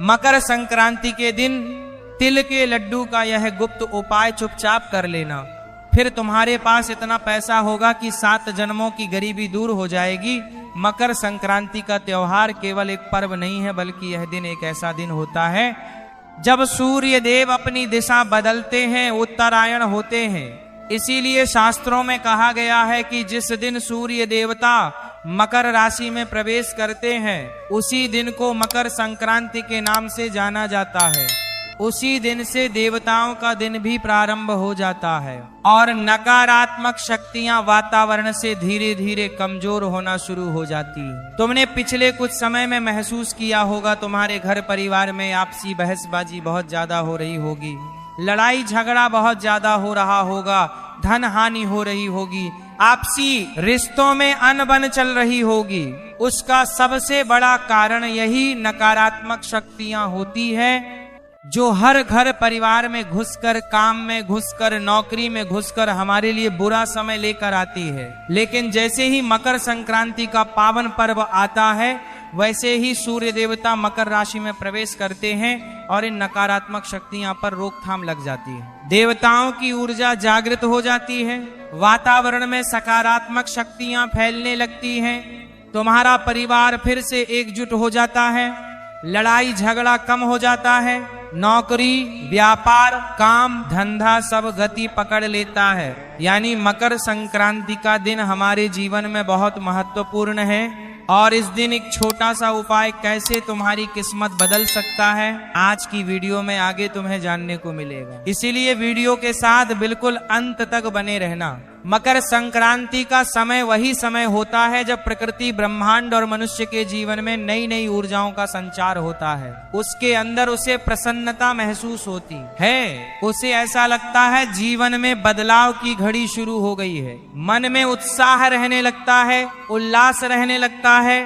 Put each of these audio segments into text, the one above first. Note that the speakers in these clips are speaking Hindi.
मकर संक्रांति के दिन तिल के लड्डू का यह गुप्त उपाय चुपचाप कर लेना, फिर तुम्हारे पास इतना पैसा होगा कि 7 जन्मों की गरीबी दूर हो जाएगी। मकर संक्रांति का त्योहार केवल एक पर्व नहीं है, बल्कि यह दिन एक ऐसा दिन होता है जब सूर्य देव अपनी दिशा बदलते हैं, उत्तरायण होते हैं। इसीलिए शास्त्रों में कहा गया है कि जिस दिन सूर्य देवता मकर राशि में प्रवेश करते हैं, उसी दिन को मकर संक्रांति के नाम से जाना जाता है। उसी दिन से देवताओं का दिन भी प्रारंभ हो जाता है और नकारात्मक शक्तियां वातावरण से धीरे धीरे कमजोर होना शुरू हो जाती है। तुमने पिछले कुछ समय में महसूस किया होगा, तुम्हारे घर परिवार में आपसी बहसबाजी बहुत ज्यादा हो रही होगी, लड़ाई झगड़ा बहुत ज्यादा हो रहा होगा, धन हानि हो रही होगी, आपसी रिश्तों में अनबन चल रही होगी। उसका सबसे बड़ा कारण यही नकारात्मक शक्तियां होती है, जो हर घर परिवार में घुसकर, काम में घुसकर, नौकरी में घुसकर हमारे लिए बुरा समय लेकर आती है। लेकिन जैसे ही मकर संक्रांति का पावन पर्व आता है, वैसे ही सूर्य देवता मकर राशि में प्रवेश करते हैं और इन नकारात्मक शक्तियां पर रोकथाम लग जाती है। देवताओं की ऊर्जा जागृत हो जाती है, वातावरण में सकारात्मक शक्तियां फैलने लगती हैं, तुम्हारा परिवार फिर से एकजुट हो जाता है, लड़ाई झगड़ा कम हो जाता है, नौकरी, व्यापार, काम, धंधा सब गति पकड़ लेता है। यानी मकर संक्रांति का दिन हमारे जीवन में बहुत महत्वपूर्ण है और इस दिन एक छोटा सा उपाय कैसे तुम्हारी किस्मत बदल सकता है, आज की वीडियो में आगे तुम्हें जानने को मिलेगा। इसीलिए वीडियो के साथ बिल्कुल अंत तक बने रहना। मकर संक्रांति का समय वही समय होता है जब प्रकृति, ब्रह्मांड और मनुष्य के जीवन में नई नई ऊर्जाओं का संचार होता है। उसके अंदर उसे प्रसन्नता महसूस होती है, उसे ऐसा लगता है जीवन में बदलाव की घड़ी शुरू हो गई है, मन में उत्साह रहने लगता है, उल्लास रहने लगता है।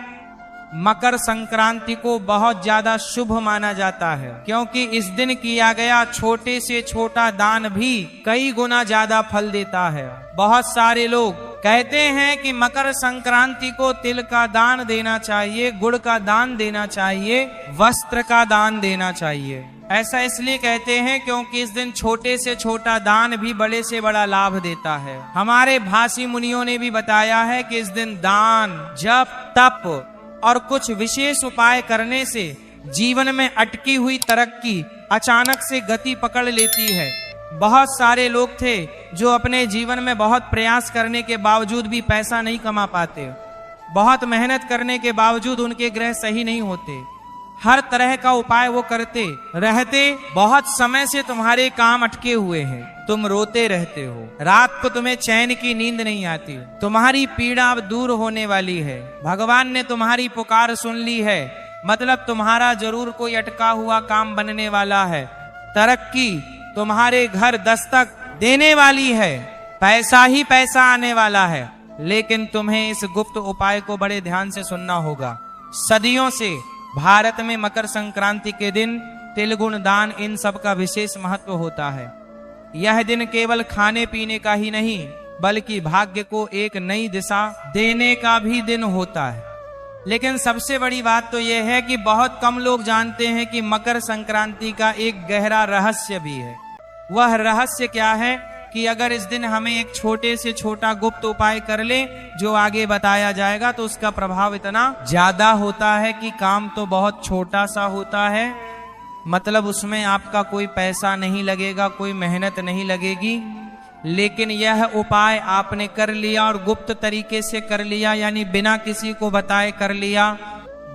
मकर संक्रांति को बहुत ज्यादा शुभ माना जाता है, क्योंकि इस दिन किया गया छोटे से छोटा दान भी कई गुना ज्यादा फल देता है। बहुत सारे लोग कहते हैं कि मकर संक्रांति को तिल का दान देना चाहिए, गुड़ का दान देना चाहिए, वस्त्र का दान देना चाहिए। ऐसा इसलिए कहते हैं क्योंकि इस दिन छोटे से छोटा दान भी बड़े से बड़ा लाभ देता है। हमारे भाषी मुनियों ने भी बताया है कि इस दिन दान, जप, तप और कुछ विशेष उपाय करने से जीवन में अटकी हुई तरक्की अचानक से गति पकड़ लेती है। बहुत सारे लोग थे जो अपने जीवन में बहुत प्रयास करने के बावजूद भी पैसा नहीं कमा पाते, बहुत मेहनत करने के बावजूद उनके ग्रह सही नहीं होते, हर तरह का उपाय वो करते रहते, बहुत समय से तुम्हारे काम अटके हुए हैं, तुम रोते रहते हो, रात को तुम्हें चैन की नींद नहीं आती, तुम्हारी पीड़ा अब दूर होने वाली है, भगवान ने तुम्हारी पुकार सुन ली है, मतलब तुम्हारा जरूर कोई अटका हुआ काम बनने वाला है, तरक्की तुम्हारे घर दस्तक देने वाली है, पैसा ही पैसा आने वाला है। लेकिन तुम्हें इस गुप्त उपाय को बड़े ध्यान से सुनना होगा। सदियों से भारत में मकर संक्रांति के दिन तिल गुण दान इन सब का विशेष महत्व होता है। यह दिन केवल खाने पीने का ही नहीं, बल्कि भाग्य को एक नई दिशा देने का भी दिन होता है। लेकिन सबसे बड़ी बात तो यह है कि बहुत कम लोग जानते हैं कि मकर संक्रांति का एक गहरा रहस्य भी है। वह रहस्य क्या है कि अगर इस दिन हमें एक छोटे से छोटा गुप्त उपाय कर ले, जो आगे बताया जाएगा, तो उसका प्रभाव इतना ज्यादा होता है कि काम तो बहुत छोटा सा होता है, मतलब उसमें आपका कोई पैसा नहीं लगेगा, कोई मेहनत नहीं लगेगी, लेकिन यह उपाय आपने कर लिया और गुप्त तरीके से कर लिया, यानी बिना किसी को बताए कर लिया।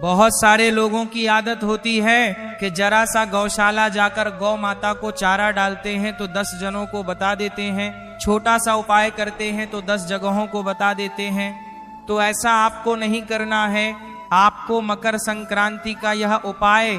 बहुत सारे लोगों की आदत होती है कि जरा सा गौशाला जाकर गौ माता को चारा डालते हैं तो 10 जनों को बता देते हैं, छोटा सा उपाय करते हैं तो 10 जगहों को बता देते हैं। तो ऐसा आपको नहीं करना है। आपको मकर संक्रांति का यह उपाय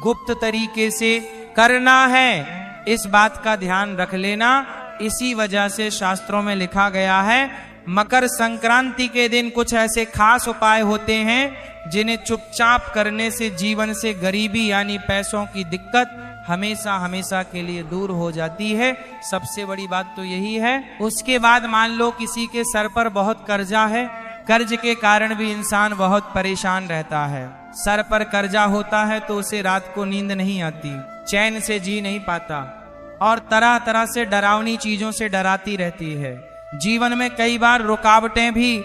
गुप्त तरीके से करना है, इस बात का ध्यान रख लेना। इसी वजह से शास्त्रों में लिखा गया है, मकर संक्रांति के दिन कुछ ऐसे खास उपाय होते हैं जिन्हें चुपचाप करने से जीवन से गरीबी यानी पैसों की दिक्कत हमेशा हमेशा के लिए दूर हो जाती है। सबसे बड़ी बात तो यही है। उसके बाद मान लो किसी के सर पर बहुत कर्जा है, कर्ज के कारण भी इंसान बहुत परेशान रहता है। सर पर कर्जा होता है तो उसे रात को नींद नहीं आती, चैन से जी नहीं पाता और तरह तरह से डरावनी चीजों से डराती रहती है। जीवन में कई बार रुकावटें भी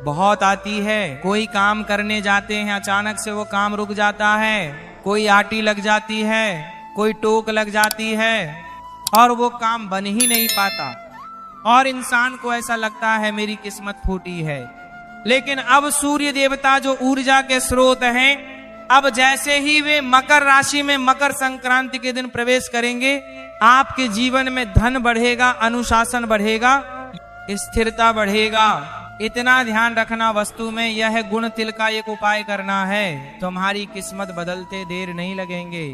बहुत आती है। कोई काम करने जाते हैं, अचानक से वो काम रुक जाता है, कोई आटी लग जाती है, कोई टोक लग जाती है और वो काम बन ही नहीं पाता और इंसान को ऐसा लगता है मेरी किस्मत फूटी है। लेकिन अब सूर्य देवता जो ऊर्जा के स्रोत हैं, अब जैसे ही वे मकर राशि में मकर संक्रांति के दिन प्रवेश करेंगे, आपके जीवन में धन बढ़ेगा, अनुशासन बढ़ेगा, स्थिरता बढ़ेगा। इतना ध्यान रखना, वस्तु में यह गुण तिल का एक उपाय करना है, तुम्हारी किस्मत बदलते देर नहीं लगेंगे,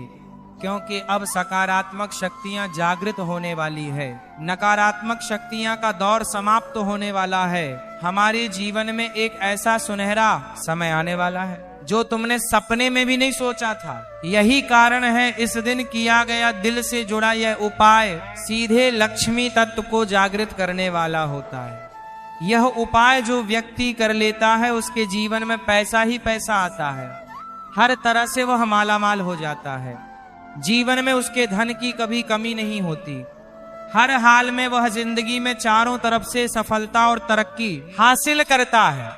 क्योंकि अब सकारात्मक शक्तियां जागृत होने वाली है, नकारात्मक शक्तियां का दौर समाप्त होने वाला है। हमारे जीवन में एक ऐसा सुनहरा समय आने वाला है जो तुमने सपने में भी नहीं सोचा था। यही कारण है इस दिन किया गया दिल से जुड़ा यह उपाय सीधे लक्ष्मी तत्व को जागृत करने वाला होता है। यह उपाय जो व्यक्ति कर लेता है उसके जीवन में पैसा ही पैसा आता है, हर तरह से वह मालामाल हो जाता है। जीवन में उसके धन की कभी कमी नहीं होती, हर हाल में वह जिंदगी में चारों तरफ से सफलता और तरक्की हासिल करता है।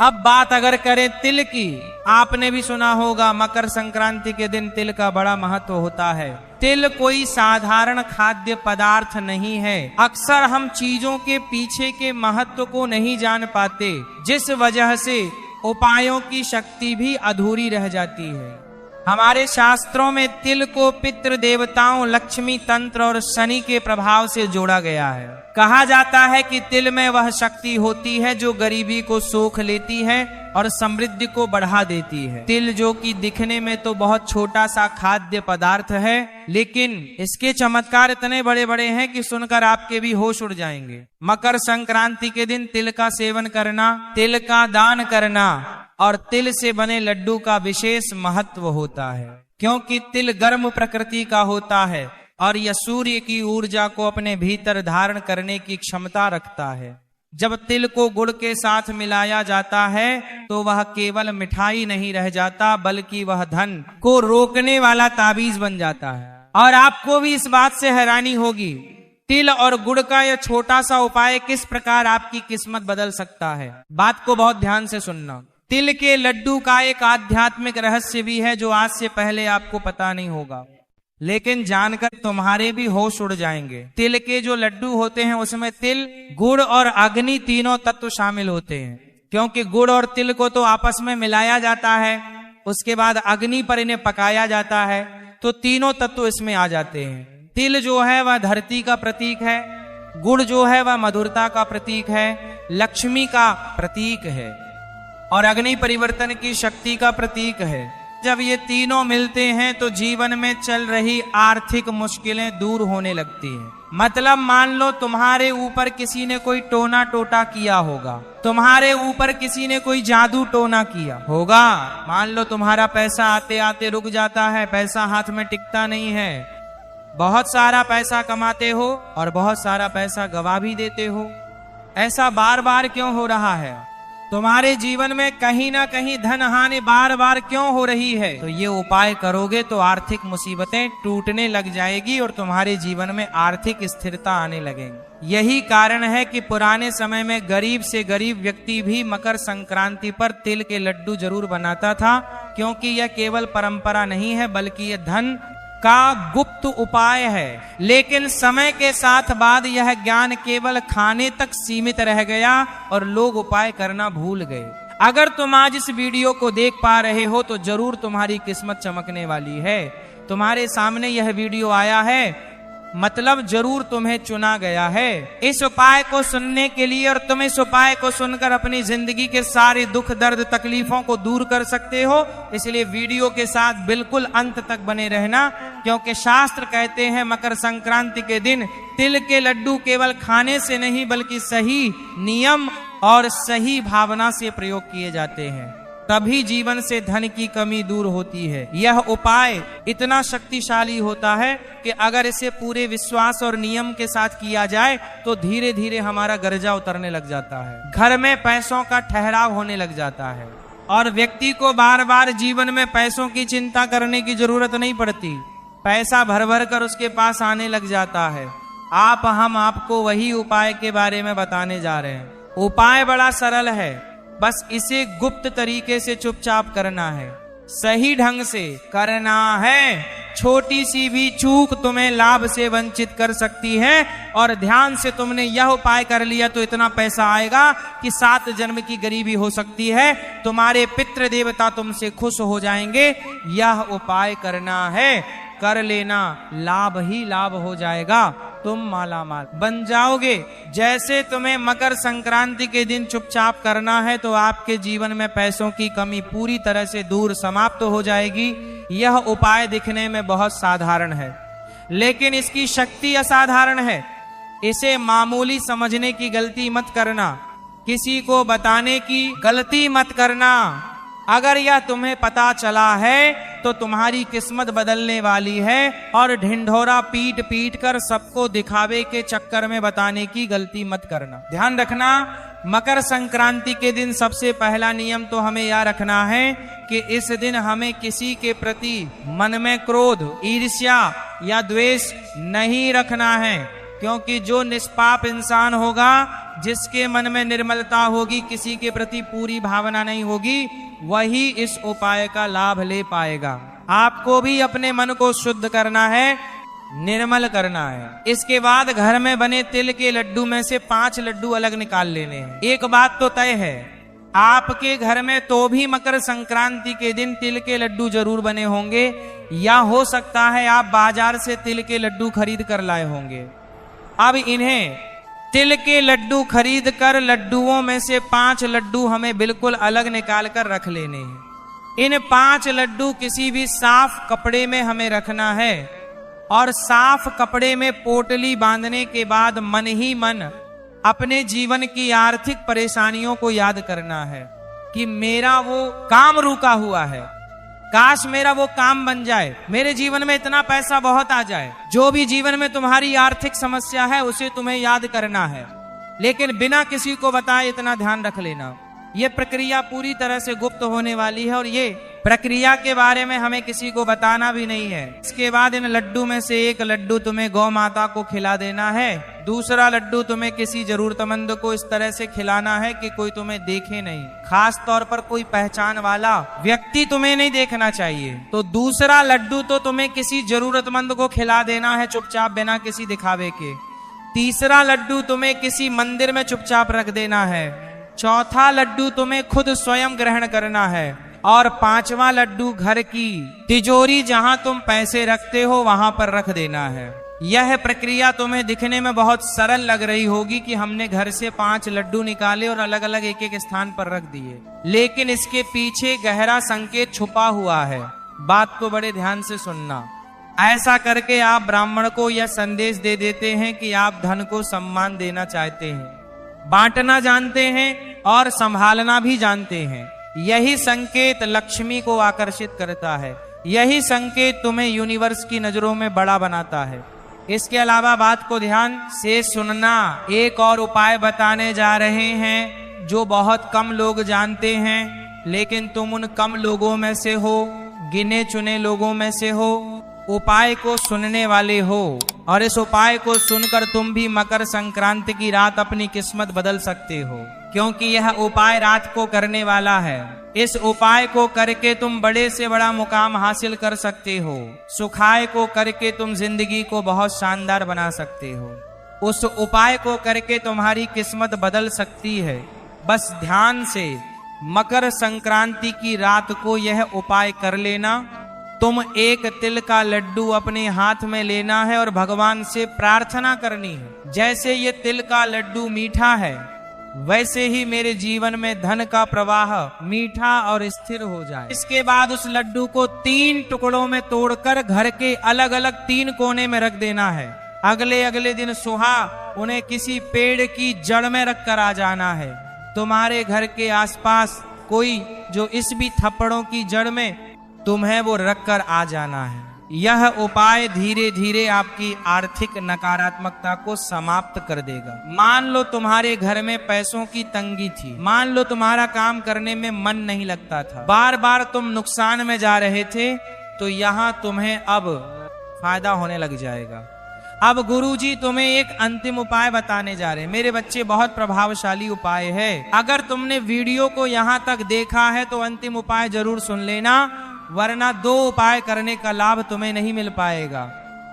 अब बात अगर करें तिल की, आपने भी सुना होगा मकर संक्रांति के दिन तिल का बड़ा महत्व होता है। तिल कोई साधारण खाद्य पदार्थ नहीं है। अक्सर हम चीजों के पीछे के महत्व को नहीं जान पाते, जिस वजह से उपायों की शक्ति भी अधूरी रह जाती है। हमारे शास्त्रों में तिल को पितृ देवताओं, लक्ष्मी तंत्र और शनि के प्रभाव से जोड़ा गया है। कहा जाता है कि तिल में वह शक्ति होती है जो गरीबी को सोख लेती है और समृद्धि को बढ़ा देती है। तिल जो कि दिखने में तो बहुत छोटा सा खाद्य पदार्थ है, लेकिन इसके चमत्कार इतने बड़े बड़े हैं कि सुनकर आपके भी होश उड़ जाएंगे। मकर संक्रांति के दिन तिल का सेवन करना, तिल का दान करना और तिल से बने लड्डू का विशेष महत्व होता है, क्योंकि तिल गर्म प्रकृति का होता है और यह सूर्य की ऊर्जा को अपने भीतर धारण करने की क्षमता रखता है। जब तिल को गुड़ के साथ मिलाया जाता है तो वह केवल मिठाई नहीं रह जाता, बल्कि वह धन को रोकने वाला ताबीज बन जाता है। और आपको भी इस बात से हैरानी होगी, तिल और गुड़ का यह छोटा सा उपाय किस प्रकार आपकी किस्मत बदल सकता है। बात को बहुत ध्यान से सुनना। तिल के लड्डू का एक आध्यात्मिक रहस्य भी है जो आज से पहले आपको पता नहीं होगा, लेकिन जानकर तुम्हारे भी होश उड़ जाएंगे। तिल के जो लड्डू होते हैं उसमें तिल, गुड़ और अग्नि तीनों तत्व शामिल होते हैं, क्योंकि गुड़ और तिल को तो आपस में मिलाया जाता है, उसके बाद अग्नि पर इन्हें पकाया जाता है, तो तीनों तत्व इसमें आ जाते हैं। तिल जो है वह धरती का प्रतीक है, गुड़ जो है वह मधुरता का प्रतीक है, लक्ष्मी का प्रतीक है और अग्नि परिवर्तन की शक्ति का प्रतीक है। जब ये तीनों मिलते हैं तो जीवन में चल रही आर्थिक मुश्किलें दूर होने लगती हैं। मतलब मान लो तुम्हारे ऊपर किसी ने कोई टोना टोटा किया होगा, तुम्हारे ऊपर किसी ने कोई जादू टोना किया होगा, मान लो तुम्हारा पैसा आते आते रुक जाता है, पैसा हाथ में टिकता नहीं है, बहुत सारा पैसा कमाते हो और बहुत सारा पैसा गवा भी देते हो। ऐसा बार बार क्यों हो रहा है? तुम्हारे जीवन में कहीं ना कहीं धन हानि बार बार क्यों हो रही है? तो ये उपाय करोगे तो आर्थिक मुसीबतें टूटने लग जाएगी और तुम्हारे जीवन में आर्थिक स्थिरता आने लगेगी। यही कारण है कि पुराने समय में गरीब से गरीब व्यक्ति भी मकर संक्रांति पर तिल के लड्डू जरूर बनाता था, क्योंकि यह केवल परंपरा नहीं है बल्कि यह धन का गुप्त उपाय है। लेकिन समय के साथ बाद यह ज्ञान केवल खाने तक सीमित रह गया और लोग उपाय करना भूल गए। अगर तुम आज इस वीडियो को देख पा रहे हो तो जरूर तुम्हारी किस्मत चमकने वाली है। तुम्हारे सामने यह वीडियो आया है, मतलब जरूर तुम्हें चुना गया है इस उपाय को सुनने के लिए, और तुम इस उपाय को सुनकर अपनी जिंदगी के सारे दुख दर्द तकलीफों को दूर कर सकते हो। इसलिए वीडियो के साथ बिल्कुल अंत तक बने रहना, क्योंकि शास्त्र कहते हैं मकर संक्रांति के दिन तिल के लड्डू केवल खाने से नहीं बल्कि सही नियम और सही भावना से प्रयोग किए जाते हैं। तभी जीवन से धन की कमी दूर होती है। यह उपाय इतना शक्तिशाली होता है कि अगर इसे पूरे विश्वास और नियम के साथ किया जाए तो धीरे धीरे हमारा गर्जा उतरने लग जाता है, घर में पैसों का ठहराव होने लग जाता है और व्यक्ति को बार बार जीवन में पैसों की चिंता करने की जरूरत नहीं पड़ती। पैसा भर भर कर उसके पास आने लग जाता है। हम आपको वही उपाय के बारे में बताने जा रहे हैं। उपाय बड़ा सरल है, बस इसे गुप्त तरीके से चुपचाप करना है, सही ढंग से करना है। छोटी सी भी चूक तुम्हें लाभ से वंचित कर सकती है और ध्यान से तुमने यह उपाय कर लिया तो इतना पैसा आएगा कि 7 जन्म की गरीबी हो सकती है, तुम्हारे पितृ देवता तुमसे खुश हो जाएंगे। यह उपाय करना है, कर लेना, लाभ ही लाभ हो जाएगा, तुम माला माल बन जाओगे। जैसे तुम्हें मकर संक्रांति के दिन चुपचाप करना है तो आपके जीवन में पैसों की कमी पूरी तरह से दूर समाप्त हो जाएगी। यह उपाय दिखने में बहुत साधारण है, लेकिन इसकी शक्ति असाधारण है। इसे मामूली समझने की गलती मत करना, किसी को बताने की गलती मत करना। अगर यह तुम्हें पता चला है तो तुम्हारी किस्मत बदलने वाली है और ढिंढोरा पीट पीट कर सबको दिखावे के चक्कर में बताने की गलती मत करना। ध्यान रखना, मकर संक्रांति के दिन सबसे पहला नियम तो हमें यह रखना है कि इस दिन हमें किसी के प्रति मन में क्रोध, ईर्ष्या या द्वेष नहीं रखना है, क्योंकि जो निष्पाप इंसान होगा, जिसके मन में निर्मलता होगी, किसी के प्रति पूरी भावना नहीं होगी, वही इस उपाय का लाभ ले पाएगा। आपको भी अपने मन को शुद्ध करना है, निर्मल करना है। इसके बाद घर में बने तिल के लड्डू में से 5 लड्डू अलग निकाल लेने हैं। एक बात तो तय है, आपके घर में तो भी मकर संक्रांति के दिन तिल के लड्डू जरूर बने होंगे, या हो सकता है आप बाजार से तिल के लड्डू खरीद कर लाए होंगे। अब इन्हें तिल के लड्डू खरीद कर लड्डुओं में से 5 लड्डू हमें बिल्कुल अलग निकाल कर रख लेने हैं। इन 5 लड्डू किसी भी साफ कपड़े में हमें रखना है और साफ कपड़े में पोटली बांधने के बाद मन ही मन अपने जीवन की आर्थिक परेशानियों को याद करना है कि मेरा वो काम रुका हुआ है, काश मेरा वो काम बन जाए, मेरे जीवन में इतना पैसा बहुत आ जाए। जो भी जीवन में तुम्हारी आर्थिक समस्या है उसे तुम्हें याद करना है, लेकिन बिना किसी को बताए इतना ध्यान रख लेना। ये प्रक्रिया पूरी तरह से गुप्त होने वाली है और ये प्रक्रिया के बारे में हमें किसी को बताना भी नहीं है। इसके बाद इन लड्डू में से एक लड्डू तुम्हें गौ माता को खिला देना है, दूसरा लड्डू तुम्हें किसी जरूरतमंद को इस तरह से खिलाना है कि कोई तुम्हें देखे नहीं, खास तौर पर कोई पहचान वाला व्यक्ति तुम्हें नहीं देखना चाहिए। तो दूसरा लड्डू तो तुम्हें किसी जरूरतमंद को खिला देना है चुपचाप, बिना किसी दिखावे के। तीसरा लड्डू तुम्हें किसी मंदिर में चुपचाप रख देना है। चौथा लड्डू तुम्हें खुद स्वयं ग्रहण करना है और 5वां लड्डू घर की तिजोरी जहां तुम पैसे रखते हो वहां पर रख देना है। यह प्रक्रिया तुम्हें दिखने में बहुत सरल लग रही होगी कि हमने घर से 5 लड्डू निकाले और अलग अलग एक एक स्थान पर रख दिए, लेकिन इसके पीछे गहरा संकेत छुपा हुआ है। बात को बड़े ध्यान से सुनना। ऐसा करके आप ब्राह्मण को यह संदेश दे देते हैं कि आप धन को सम्मान देना चाहते हैं, बांटना जानते हैं और संभालना भी जानते हैं। यही संकेत लक्ष्मी को आकर्षित करता है, यही संकेत तुम्हें यूनिवर्स की नजरों में बड़ा बनाता है। इसके अलावा बात को ध्यान से सुनना, एक और उपाय बताने जा रहे हैं जो बहुत कम लोग जानते हैं, लेकिन तुम उन कम लोगों में से हो, गिने चुने लोगों में से हो, उपाय को सुनने वाले हो, और इस उपाय को सुनकर तुम भी मकर संक्रांति की रात अपनी किस्मत बदल सकते हो, क्योंकि यह उपाय रात को करने वाला है। इस उपाय को करके तुम बड़े से बड़ा मुकाम हासिल कर सकते हो। सुखाय को करके तुम जिंदगी को बहुत शानदार बना सकते हो। उस उपाय को करके तुम्हारी किस्मत बदल सकती है। बस ध्यान से मकर संक्रांति की रात को यह उपाय कर लेना। तुम एक तिल का लड्डू अपने हाथ में लेना है और भगवान से प्रार्थना करनी है, जैसे ये तिल का लड्डू मीठा है वैसे ही मेरे जीवन में धन का प्रवाह मीठा और स्थिर हो जाए। इसके बाद उस लड्डू को 3 टुकड़ों में तोड़कर घर के अलग अलग 3 कोने में रख देना है। अगले दिन सुबह उन्हें किसी पेड़ की जड़ में रखकर आ जाना है। तुम्हारे घर के आसपास कोई जो इस भी थप्पड़ों की जड़ में तुम्हें वो रख कर आ जाना है। यह उपाय धीरे धीरे आपकी आर्थिक नकारात्मकता को समाप्त कर देगा। मान लो तुम्हारे घर में पैसों की तंगी थी, मान लो तुम्हारा काम करने में मन नहीं लगता था, बार बार तुम नुकसान में जा रहे थे, तो यहाँ तुम्हें अब फायदा होने लग जाएगा। अब गुरुजी तुम्हें एक अंतिम उपाय बताने जा रहे हैं। मेरे बच्चे, बहुत प्रभावशाली उपाय है। अगर तुमने वीडियो को यहाँ तक देखा है तो अंतिम उपाय जरूर सुन लेना, वरना 2 उपाय करने का लाभ तुम्हें नहीं मिल पाएगा।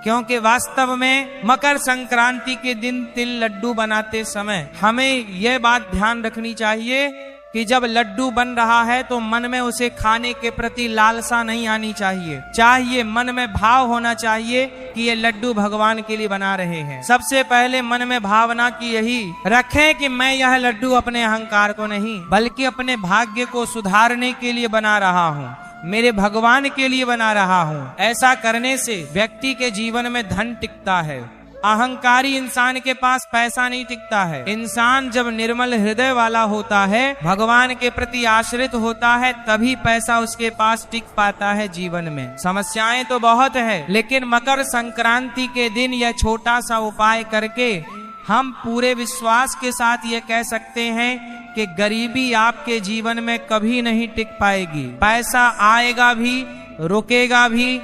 क्योंकि वास्तव में मकर संक्रांति के दिन तिल लड्डू बनाते समय हमें यह बात ध्यान रखनी चाहिए कि जब लड्डू बन रहा है तो मन में उसे खाने के प्रति लालसा नहीं आनी चाहिए। मन में भाव होना चाहिए कि ये लड्डू भगवान के लिए बना रहे हैं। सबसे पहले मन में भावना की यही रखें कि मैं यह लड्डू अपने अहंकार को नहीं, बल्कि अपने भाग्य को सुधारने के लिए बना रहा हूँ, मेरे भगवान के लिए बना रहा हूँ। ऐसा करने से व्यक्ति के जीवन में धन टिकता है। अहंकारी इंसान के पास पैसा नहीं टिकता है। इंसान जब निर्मल हृदय वाला होता है, भगवान के प्रति आश्रित होता है, तभी पैसा उसके पास टिक पाता है जीवन में। समस्याएं तो बहुत है, लेकिन मकर संक्रांति के दिन यह छोटा सा उपाय करके हम पूरे विश्वास के साथ ये कह सकते हैं कि गरीबी आपके जीवन में कभी नहीं टिक पाएगी। पैसा आएगा भी, रुकेगा भी,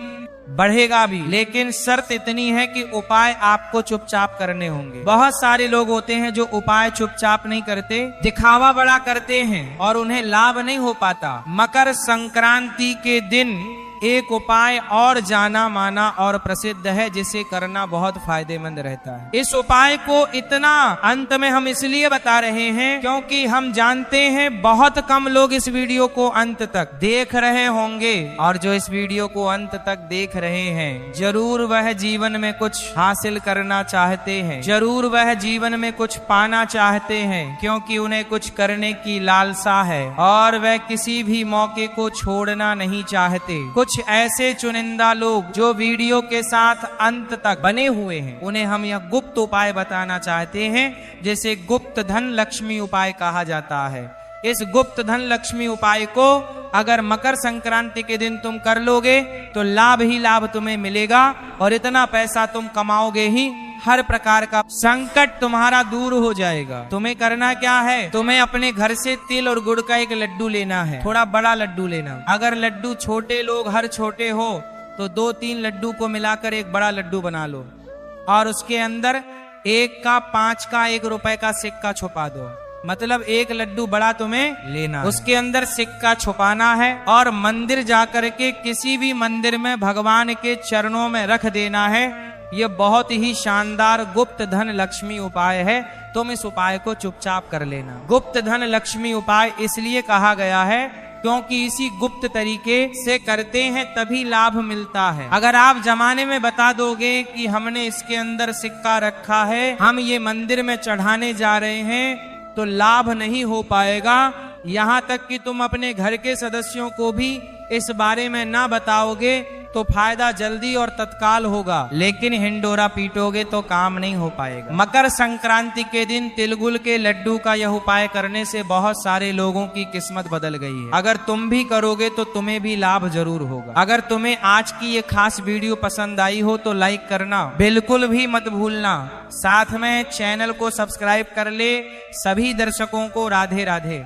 बढ़ेगा भी, लेकिन शर्त इतनी है कि उपाय आपको चुपचाप करने होंगे। बहुत सारे लोग होते हैं जो उपाय चुपचाप नहीं करते, दिखावा बड़ा करते हैं और उन्हें लाभ नहीं हो पाता। मकर संक्रांति के दिन एक उपाय और जाना माना और प्रसिद्ध है, जिसे करना बहुत फायदेमंद रहता है। इस उपाय को इतना अंत में हम इसलिए बता रहे हैं क्योंकि हम जानते हैं बहुत कम लोग इस वीडियो को अंत तक देख रहे होंगे, और जो इस वीडियो को अंत तक देख रहे हैं जरूर वह जीवन में कुछ हासिल करना चाहते हैं, जरूर वह जीवन में कुछ पाना चाहते हैं, क्योंकि उन्हें कुछ करने की लालसा है और वह किसी भी मौके को छोड़ना नहीं चाहते। कुछ ऐसे चुनिंदा लोग जो वीडियो के साथ अंत तक बने हुए हैं, उन्हें हम यह गुप्त उपाय बताना चाहते हैं, जिसे गुप्त धन लक्ष्मी उपाय कहा जाता है। इस गुप्त धन लक्ष्मी उपाय को अगर मकर संक्रांति के दिन तुम कर लोगे तो लाभ ही लाभ तुम्हें मिलेगा, और इतना पैसा तुम कमाओगे ही, हर प्रकार का संकट तुम्हारा दूर हो जाएगा। तुम्हें करना क्या है, तुम्हें अपने घर से तिल और गुड़ का एक लड्डू लेना है, थोड़ा बड़ा लड्डू लेना। अगर लड्डू छोटे लोग हर छोटे हो तो 2-3 लड्डू को मिलाकर एक बड़ा लड्डू बना लो, और उसके अंदर 1 का 5 का 1 रुपए का सिक्का छुपा दो। मतलब एक लड्डू बड़ा तुम्हें लेना, उसके अंदर सिक्का छुपाना है, और मंदिर जाकर के किसी भी मंदिर में भगवान के चरणों में रख देना है। यह बहुत ही शानदार गुप्त धन लक्ष्मी उपाय है। तुम इस उपाय को चुपचाप कर लेना। गुप्त धन लक्ष्मी उपाय इसलिए कहा गया है क्योंकि इसी गुप्त तरीके से करते हैं तभी लाभ मिलता है। अगर आप जमाने में बता दोगे कि हमने इसके अंदर सिक्का रखा है, हम ये मंदिर में चढ़ाने जा रहे हैं, तो लाभ नहीं हो पाएगा। यहाँ तक कि तुम अपने घर के सदस्यों को भी इस बारे में ना बताओगे तो फायदा जल्दी और तत्काल होगा, लेकिन हिंडोरा पीटोगे तो काम नहीं हो पाएगा। मकर संक्रांति के दिन तिलगुल के लड्डू का यह उपाय करने से बहुत सारे लोगों की किस्मत बदल गई है। अगर तुम भी करोगे तो तुम्हें भी लाभ जरूर होगा। अगर तुम्हें आज की ये खास वीडियो पसंद आई हो तो लाइक करना बिल्कुल भी मत भूलना। साथ में चैनल को सब्सक्राइब कर ले। सभी दर्शकों को राधे राधे।